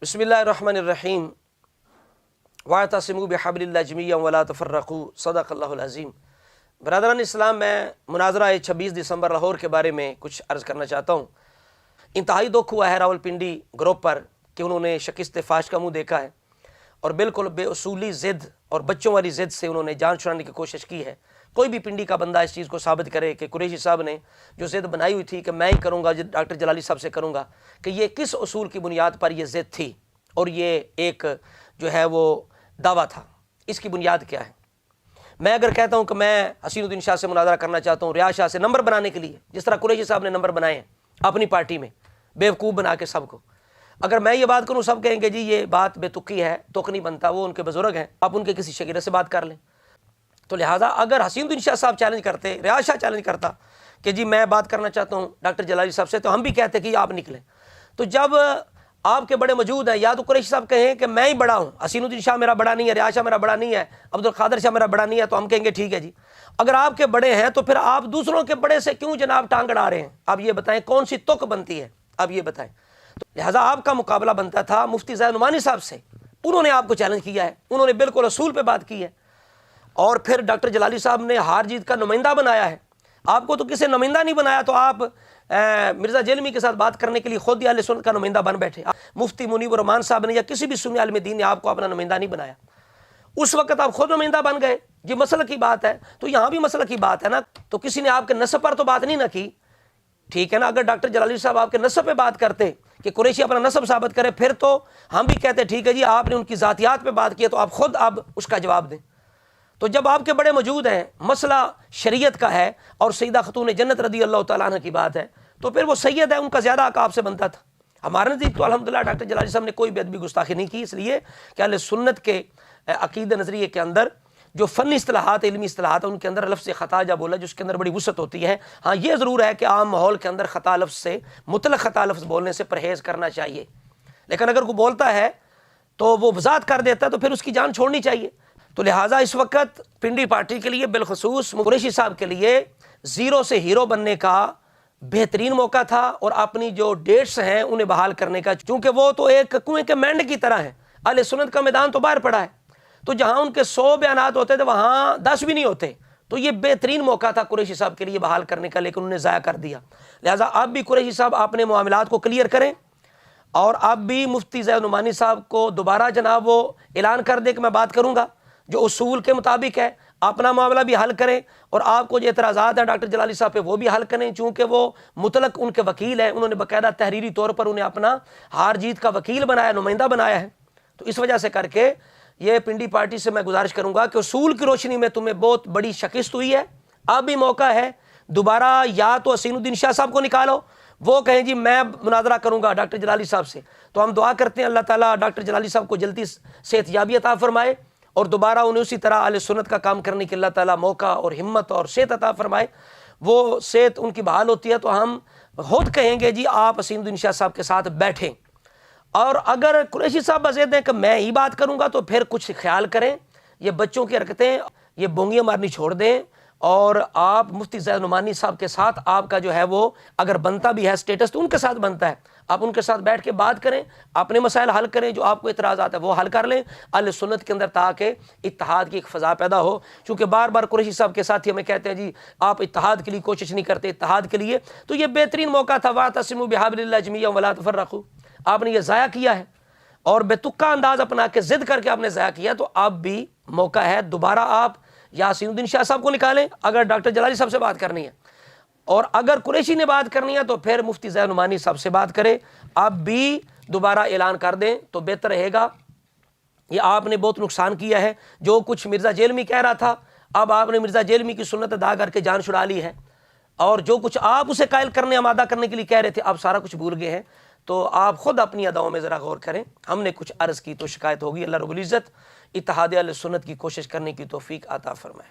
बिस्मिल्लाहिर्रहमानिर्रहीम वातसिमू बिहब्लिल्लाहि जमीअन वला तफर्रकू सदक़ल्लाहुल अज़ीम। बरदरान इस्लाम, मैं मुनाज़रा 26 दिसंबर लाहौर के बारे में कुछ अर्ज़ करना चाहता हूँ। इंतहाई दुख हुआ है रावलपिंडी ग्रुप पर कि उन्होंने शिकस्त फाश का मुँह देखा है और बिल्कुल बेअसूली ज़िद और बच्चों वाली ज़िद से उन्होंने जान छुड़ाने की कोशिश की है। कोई भी पिंडी का बंदा इस चीज़ को साबित करे कि कुरैशी साहब ने जो ज़िद बनाई हुई थी कि मैं ही करूँगा, डॉक्टर जलाली साहब से करूँगा, कि ये किस उसूल की बुनियाद पर यह ज़िद थी और ये एक जो है वो दावा था, इसकी बुनियाद क्या है। मैं अगर कहता हूँ कि मैं हसीनुद्दीन शाह से मुनाज़रा करना चाहता हूँ रियाज शाह से नंबर बनाने के लिए, जिस तरह कुरैशी साहब ने नंबर बनाए हैं अपनी पार्टी में बेवकूफ़ बना के सबको, अगर मैं ये बात करूँ सब कहेंगे जी ये बात बेतुकी है, तुक नहीं बनता, वो उनके बुजुर्ग हैं, आप उनके किसी शकीर से बात कर लें। तो लिहाजा अगर हसीनुद्दीन शाह साहब चैलेंज करते, रियाज शाह चैलेंज करता कि जी मैं बात करना चाहता हूँ डॉक्टर जलाली साहब से, तो हम भी कहते कि आप निकलें। तो जब आपके बड़े मौजूद हैं, या तो कुरैशी साहब कहें कि मैं ही बड़ा हूँ, हसीनुद्दीन शाह मेरा बड़ा नहीं है, रियाज शाह मेरा बड़ा नहीं है, अब्दुल कादिर शाह मेरा बड़ा नहीं है, तो हम कहेंगे ठीक है जी। अगर आपके बड़े हैं तो फिर आप दूसरों के बड़े से क्यों जनाब टांग अड़ा रहे हैं? आप ये बताएं कौन सी तुक बनती है, आप ये बताएं। तो लिहाजा आपका मुकाबला बनता था मुफ्ती ज़ैद नुमानी साहब से, उन्होंने आपको चैलेंज किया है, उन्होंने बिल्कुल असूल पे बात की है। और फिर डॉक्टर जलाली साहब ने हार जीत का नुमाइंदा बनाया है, आपको तो किसी नुमाइंदा नहीं बनाया, तो आप मिर्ज़ा जेलमी के साथ बात करने के लिए खुद अहले सुन्नत का नुमाइंदा बन बैठे। मुफ्ती मुनीब रहमान साहब ने या किसी भी सुन्नी आलिम दीन ने आपको अपना नुमाइंदा नहीं बनाया, उस वक्त आप खुद नुमाइंदा बन गए। ये मसला की बात है, तो यहाँ भी मसला की बात है ना। तो किसी ने आपके नस्ब पर तो बात नहीं ना की, ठीक है ना। अगर डॉक्टर जलाली साहब आपके नस्ब पे बात करते कि कुरैशी अपना नस्ब साबित करे, फिर तो हम भी कहते ठीक है जी, आपने उनकी ज़ातियात पे बात की है तो आप खुद अब उसका जवाब दें। तो जब आपके बड़े मौजूद हैं, मसला शरीयत का है और सईदा खतून जन्नत रदी अल्लाह तआला अन्हा की बात है, तो फिर वो सैयद है, उनका ज़्यादा हक़ आपसे बनता था। हमारे नज़दीक तो अल्हम्दुलिल्लाह डॉक्टर जलाली साहब ने कोई बेअदबी गुस्ताखी नहीं की, इसलिए कि अहले सुन्नत के अक़ीदे नज़रिए के अंदर जो फ़नी इस्तिलाहात, इल्मी इस्तिलाहात है, उनके अंदर लफ्ज़ ख़ता जा बोला जिसके अंदर बड़ी वुसअत होती है। हाँ, ये ज़रूर है कि आम माहौल के अंदर ख़ता लफ्ज़ से, मुतलक़ ख़ता लफ्ज़ बोलने से परहेज़ करना चाहिए, लेकिन अगर कोई बोलता है तो वो वज़ाहत कर देता है तो फिर उसकी जान छोड़नी चाहिए। तो लिहाजा इस वक्त पिंडी पार्टी के लिए, बिलखसूस कुरैशी साहब के लिए ज़ीरो से हीरो बनने का बेहतरीन मौका था और अपनी जो डेट्स हैं उन्हें बहाल करने का, चूँकि वो तो एक कुएं के मेंढक की तरह है। अहले सुन्नत का मैदान तो बाहर पड़ा है, तो जहाँ उनके 100 बयानात होते थे वहाँ 10 भी नहीं होते। तो ये बेहतरीन मौका था कुरैशी साहब के लिए बहाल करने का, लेकिन उन्होंने ज़ाया कर दिया। लिहाजा अब भी कुरैशी साहब अपने मामलात को क्लियर करें और अब भी मुफ्ती ज़ैद नुमानी साहब को दोबारा जनाब वो ऐलान कर दे कि मैं बात करूँगा जो उसूल के मुताबिक है, अपना मामला भी हल करें और आपको जो एतराज़ात है डॉक्टर जलाली साहब पे वो भी हल करें, चूँकि वो मुतलक उनके वकील हैं, उन्होंने बाकायदा तहरीरी तौर पर उन्हें अपना हार जीत का वकील बनाया, नुमाइंदा बनाया है। तो इस वजह से करके ये पिंडी पार्टी से मैं गुजारिश करूँगा कि उसूल की रोशनी में तुम्हें बहुत बड़ी शिकस्त हुई है, अब भी मौका है दोबारा या तो हसीनुद्दीन शाह साहब को निकालो, वो कहें जी मैं मुनाज़रा करूँगा डॉक्टर जलाली साहब से, तो हम दुआ करते हैं अल्लाह ताला डॉक्टर जलाली साहब को जल्दी सेहतयाबी अता फरमाए और दोबारा उन्हें उसी तरह अहले सुन्नत का काम करने के अल्लाह ताला मौका और हिम्मत और सेहत अता फरमाए। वो सेहत उनकी बहाल होती है तो हम खुद कहेंगे जी आप हसीनुद्दीन शाह साहब के साथ बैठें। और अगर कुरैशी साहब बज़ेद हैं कि मैं ही बात करूँगा, तो फिर कुछ ख्याल करें, ये बच्चों की हरकतें, ये बोंगियाँ मारनी छोड़ दें और आप मुफ्ती ज़ैद नुमानी साहब के साथ आपका जो है वो अगर बनता भी है स्टेटस तो उनके साथ बनता है, आप उनके साथ बैठ के बात करें, अपने मसाइल हल करें, जो आपको इतराज़ात है वो हल कर लें अहले सुन्नत के अंदर, ताकि इत्तेहाद की एक फ़ज़ा पैदा हो। चूँकि बार बार कुरैशी साहब के साथ ही हमें कहते हैं जी आप इत्तेहाद के लिए कोशिश नहीं करते, इत्तेहाद के लिए, तो ये बेहतरीन मौका था। वातसिमू बिहब्लिल्लाहि जमीअन वला तफर्रकू, आपने ये ज़ाया किया है और बेतुक्का अंदाज अपना के ज़िद करके आपने ज़ाया किया, तो अब भी मौका है दोबारा आप या हसीनुद्दीन शाह साहब को निकालें अगर डॉक्टर जलाली साहब से बात करनी है, और अगर कुरैशी ने बात करनी है तो फिर मुफ्ती ज़ैद नुमानी साहब से बात करें। अब भी दोबारा ऐलान कर दें तो बेहतर रहेगा। ये आपने बहुत नुकसान किया है, जो कुछ मिर्ज़ा जेलमी कह रहा था अब आपने मिर्ज़ा जेलमी की सुन्नत अदा करके जान छुड़ा ली है, और जो कुछ आप उसे कायल करने, आमादा करने के लिए कह रहे थे, आप सारा कुछ भूल गए हैं। तो आप खुद अपनी अदाओं में ज़रा गौर करें। हमने कुछ अर्ज़ की तो शिकायत होगी। अल्लाह रब्बुल इज़्ज़त इत्तेहाद अहले सुन्नत की कोशिश करने की तौफीक अता फरमाए।